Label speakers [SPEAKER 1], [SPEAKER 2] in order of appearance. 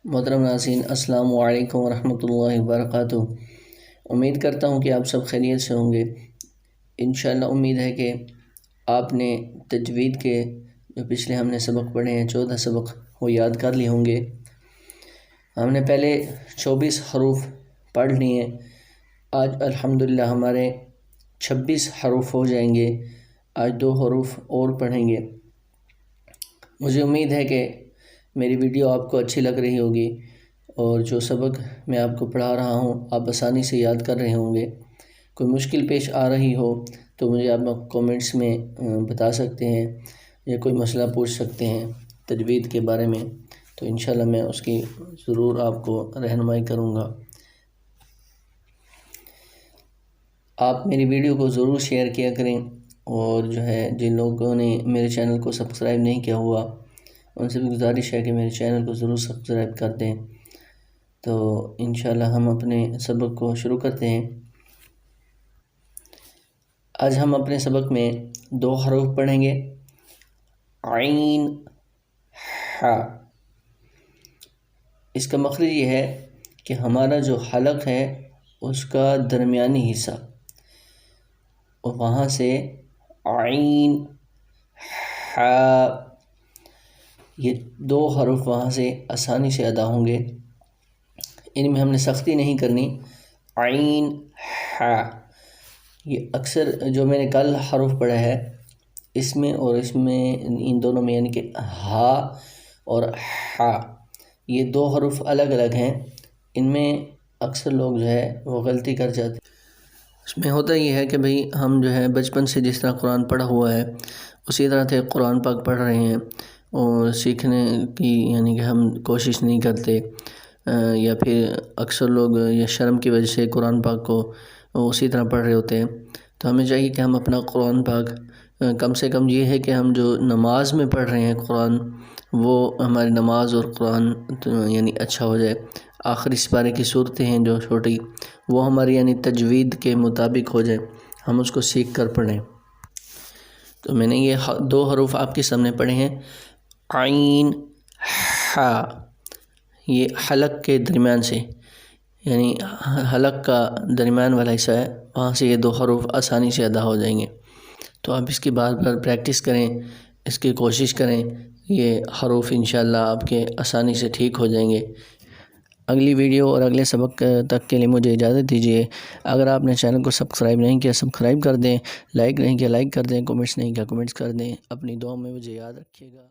[SPEAKER 1] محترم ناظرین، السلام علیکم ورحمۃ اللہ وبرکاتہ۔ امید کرتا ہوں کہ آپ سب خیریت سے ہوں گے۔ انشاءاللہ امید ہے کہ آپ نے تجوید کے جو پچھلے ہم نے سبق پڑھے ہیں 14 سبق وہ یاد کر لیے ہوں گے۔ ہم نے پہلے 24 حروف پڑھ لیے ہیں، آج الحمدللہ ہمارے 26 حروف ہو جائیں گے۔ آج 2 حروف اور پڑھیں گے۔ مجھے امید ہے کہ میری ویڈیو آپ کو اچھی لگ رہی ہوگی اور جو سبق میں آپ کو پڑھا رہا ہوں آپ آسانی سے یاد کر رہے ہوں گے۔ کوئی مشکل پیش آ رہی ہو تو مجھے آپ کومنٹس میں بتا سکتے ہیں یا کوئی مسئلہ پوچھ سکتے ہیں تجوید کے بارے میں، تو انشاءاللہ میں اس کی ضرور آپ کو رہنمائی کروں گا۔ آپ میری ویڈیو کو ضرور شیئر کیا کریں، اور جو ہے جن لوگوں نے میرے چینل کو سبسکرائب نہیں کیا ہوا ان سے بھی گزارش ہے کہ میرے چینل کو ضرور سبسکرائب کر دیں۔ تو انشاءاللہ ہم اپنے سبق کو شروع کرتے ہیں۔ آج ہم اپنے سبق میں 2 حروف پڑھیں گے، عین حا۔ اس کا مخرج یہ ہے کہ ہمارا جو حلق ہے اس کا درمیانی حصہ، اور وہاں سے عین حا، یہ 2 حروف وہاں سے آسانی سے ادا ہوں گے۔ ان میں ہم نے سختی نہیں کرنی۔ عین حا، یہ اکثر جو میں نے کل حرف پڑھا ہے اس میں اور اس میں، ان دونوں میں، یعنی کہ ہا اور حا، یہ 2 حروف الگ الگ ہیں۔ ان میں اکثر لوگ جو ہے وہ غلطی کر جاتے ہیں۔ اس میں ہوتا یہ ہے کہ بھئی ہم جو ہے بچپن سے جس طرح قرآن پڑھا ہوا ہے اسی طرح سے قرآن پاک پڑھ رہے ہیں، اور سیکھنے کی یعنی کہ ہم کوشش نہیں کرتے، یا پھر اکثر لوگ یا شرم کی وجہ سے قرآن پاک کو اسی طرح پڑھ رہے ہوتے ہیں۔ تو ہمیں چاہیے کہ ہم اپنا قرآن پاک کم سے کم یہ ہے کہ ہم جو نماز میں پڑھ رہے ہیں قرآن، وہ ہماری نماز اور قرآن یعنی اچھا ہو جائے۔ آخری سپارے کی صورتیں ہیں جو چھوٹی، وہ ہماری یعنی تجوید کے مطابق ہو جائے، ہم اس کو سیکھ کر پڑھیں۔ تو میں نے یہ 2 حروف آپ کے سامنے پڑھے ہیں، عین حا۔ یہ حلق کے درمیان سے، یعنی حلق کا درمیان والا حصہ ہے، وہاں سے یہ 2 حروف آسانی سے ادا ہو جائیں گے۔ تو آپ اس کی بار بار پریکٹس کریں، اس کی کوشش کریں، یہ حروف انشاءاللہ آپ کے آسانی سے ٹھیک ہو جائیں گے۔ اگلی ویڈیو اور اگلے سبق تک کے لیے مجھے اجازت دیجیے۔ اگر آپ نے چینل کو سبسکرائب نہیں کیا سبسکرائب کر دیں، لائک نہیں کیا لائک کر دیں، کمنٹس نہیں کیا کمنٹس کر دیں۔ اپنی دعاؤں میں مجھے یاد رکھیے گا۔